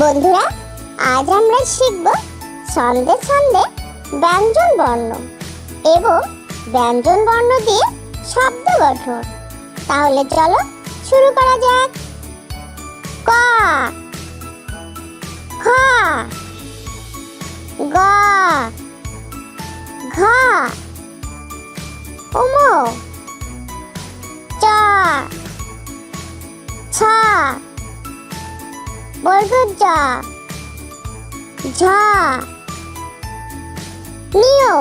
বন্ধুরা, আজ আমরা শিখব ছন্দে ছন্দে ব্যঞ্জন বর্ণ এবং ব্যঞ্জন বর্ণ দিয়ে শব্দ গঠন। তাহলে চলো শুরু করা যাক। ক, খ, গ, ঘ, উম, চ, ছ, বর্গজ, ঝ, নিয়,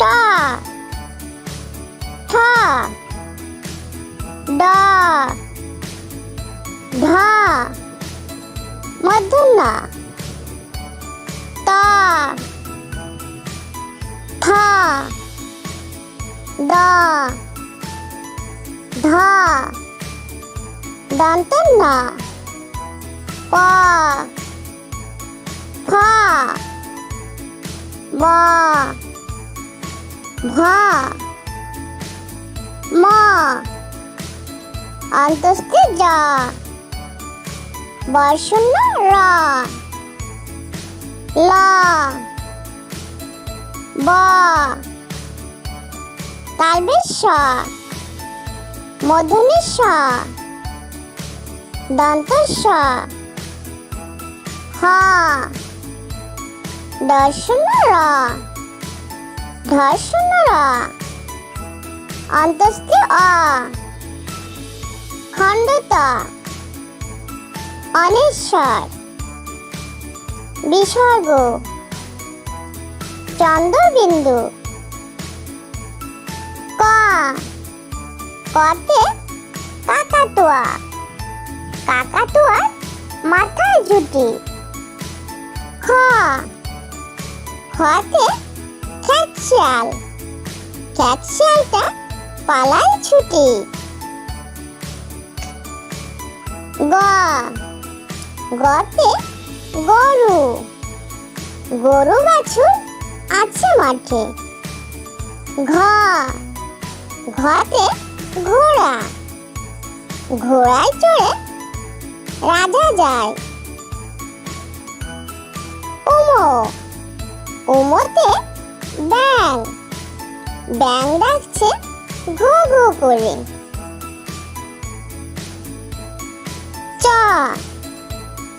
ট, ঠ, ড, ঢ, মূর্ধন্য, ত, থ, দ, ধ, দন্তন্য, প, ফ, ব, ভ, ম, অন্তস্থে জ, বর্ষণ্য র, ল, ব, তালবেশ স, মূর্ধন্য স, দন্ত স, হ, দর্শন্য র, ধর্ষণ্য র, অন্তস্থে অ, খণ্ডত, অনেশ্বর, বিসর্গ, চন্দ্রবিন্দু। ক, কতে কাকাতুয়া, কাকাতুয়ার মাথায় ঝুঁটি। খ, খতে খ্যাঁকশিয়াল, খ্যাঁকশিয়ালটা পালায় ছুটি। গ, গতে গরু, গরু বাছুর আছে মাঠে। ঘ, ঘতে ঘোড়া, ঘোড়ায় চড়ে রাজা যায়। উম, উমতে ব্যাং, ব্যাং ডাকছে ঘো ঘো করে। চ,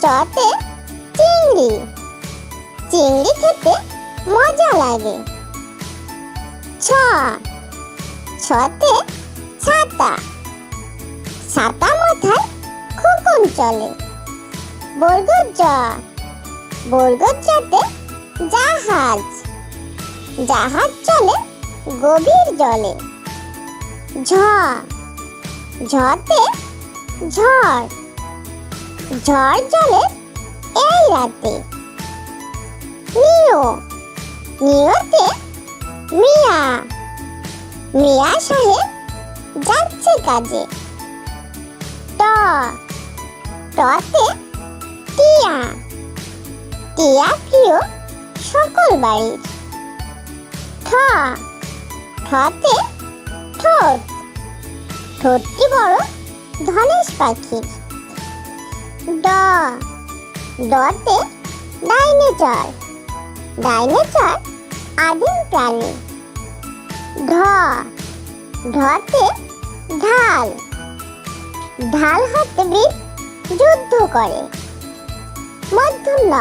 চতে চিংড়ি, চিংড়ি খেতে মজা লাগে। ছ, ছতে ছাতা, ছাতা মাথায় খোকন চলে। বর্গজ জ, বর্গজ জতে জাহাজ, জাহাজ চলে গভীর জলে। ঝ, ঝতে ঝড়, ঝড় চলে এই রাতে। নিয়, নিয়তে মিয়া, মিয়া সাহেব যাচ্ছে কাজে। ট, টতে টিয়া, টিয়া প্রিয় সকল বাড়ির। ঠ, ঠতে ঠোঁট, ঠোঁটটি বড় ধনেশ পাখির। ড, ডতে ডাইনোসর, ডাইনোসর আদিম প্রাণী। ঢ, ঢতে ঢাল, ঢাল হাতে বীর যুদ্ধ করে। মূর্ধন্য,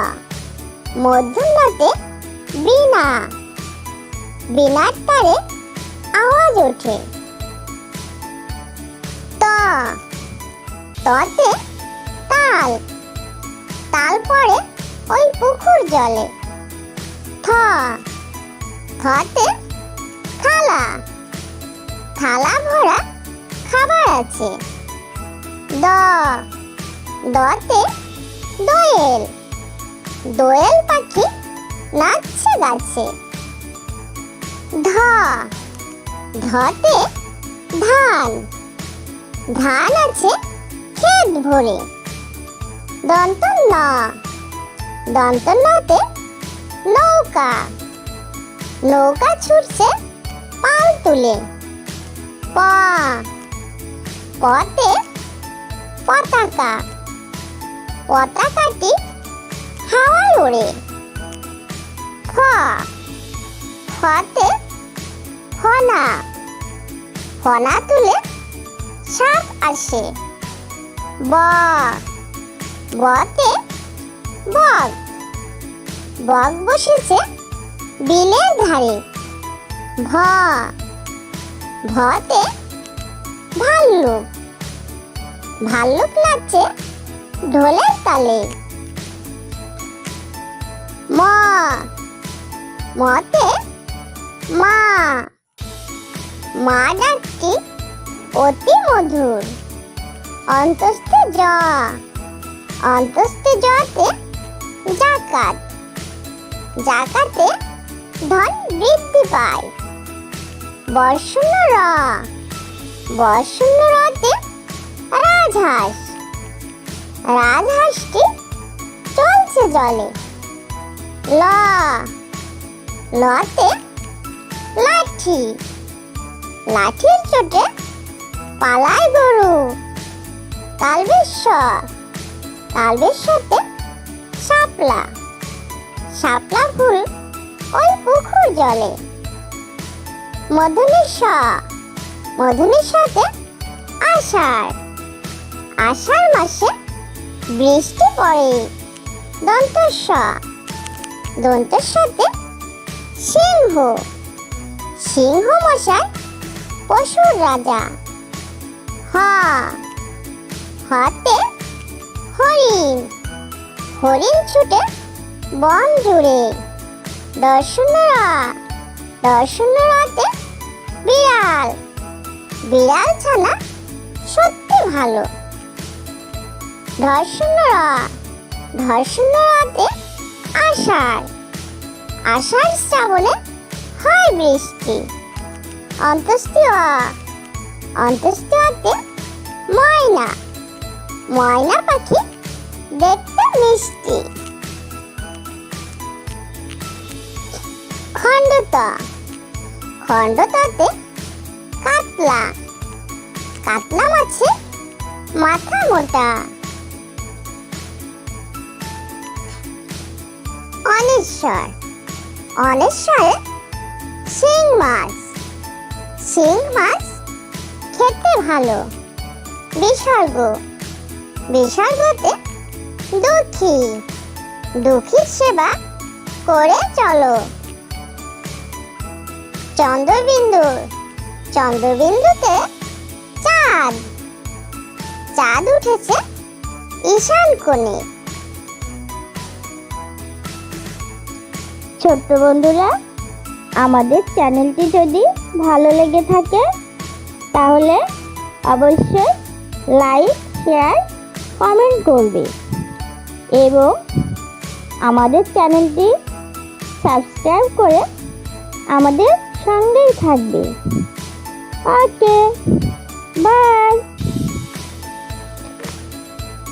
মূর্ধন্যতে বীণা, বীণার তারে আওয়াজ ওঠে। ত, ততে তাল, তাল পড়ে ওই পুকুর জলে। থ, থতে থালা, থালা ভরা খাবার আছে। দ, দতে দোয়েল, দোয়েল পাখি নাচছে গাছে। ধ, ধতে ধান, ধান আছে ক্ষেত ভরে। দন্তন্য, দন্তন্যতে নৌকা, নৌকা ছুটছে পাল তুলে। প, পতে পতাকা, পতাকাটি হাওয়ায় ওড়ে। ফ, ফতে ফনা, ফনা তুলে সাপ আসে। ব, বতে বক, বক বসেছে বিলের ধারে। ভ, ভতে ভাল্লুক, ভাল্লুক নাচে ঢোলের তালে। ম, মতে মা, মা ডাকটি অতি মধুর। অন্তস্থে জ, অন্তস্থে জতে জাকাত, জাকাতে ধন বৃদ্ধি পায়। বর্ষণ্য র, বর্ষণ্য রতে রাজহাঁস, রাজহাঁসটি চলছে জলে। ল, লতে লাঠি, লাঠির চোটে পালায় গরু। তালবেশ্বর, তালবেশ্বরতে শাপলা, শাপলা ফুল ওই পুকুর জলে। মধুনেশ্বর, মধুনেশ্বরতে আষাঢ়, আষাঢ় মাসে বৃষ্টি পড়ে। দন্তস্ব, দন্তস্বতে সিংহ, সিংহ মশাই পশুর রাজা। হ, হতে হরিণ, হরিণ ছুটে বন জুড়ে। দর্শন্য র, দর্শন্য রতে বিড়াল, বিড়াল ছানা সত্যি ভালো। ধর্ষণ্য র, ধর্ষণ্য রতে আষাঢ়, আষাঢ় শ্রাবণে হয় বৃষ্টি। অন্তস্তীয়, অন্তস্তীয়তে ময়না, ময়না পাখি দেখতে মিষ্টি। খণ্ডত, খণ্ডততে কাতলা, কাতলা মাছে মাথা মোটা। অনেশ্বর, অনেশ্বরে শিং মাছ, শিং মাছ খেতে ভালো। বিসর্গ, বিসর্গতে দুঃখী, দুঃখীর সেবা করে চলো। চন্দ্রবিন্দু, চন্দ্রবিন্দুতে চাঁদ, চাঁদ উঠেছে ঈশান কোণে। ছোট্ট বন্ধুরা, আমাদের চ্যানেলটি যদি ভালো লেগে থাকে তাহলে অবশ্যই লাইক, শেয়ার, কমেন্ট করবে এবং আমাদের চ্যানেলটি সাবস্ক্রাইব করে আমাদের সঙ্গেই থাকবে। ওকে, বাই।